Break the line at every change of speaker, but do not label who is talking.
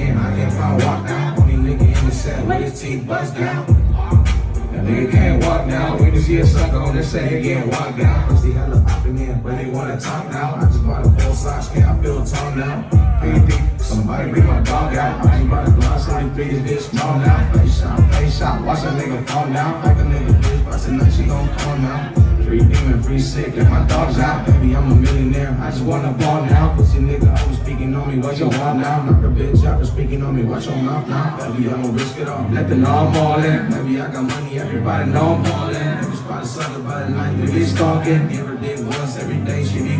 again, I can't find walk now. Only nigga in the set with his teeth bust down. That nigga can't walk now. When you see a sucker on the set, he getting walked down. First they hella popping in, but they wanna talk now. I just bought a full size, can't I feel tall now? PD, somebody bring my dog out. I just bought a glass, so these bitches get small now. Face shot, watch a nigga fall down. Like a nigga bitch, but tonight she gon' call now. Free demon, free sick, and my dog's out. Baby, I'm a millionaire, I just wanna ball now. Pussy nigga always speaking on me, what you want now? Knock a bitch out for speaking on me, watch your mouth now. Baby, I'ma risk it all, let the know I'm all in. Baby, I got money, everybody know I'm all in. Every spot a sucker by the night, we get stalking. Every day once, every day she be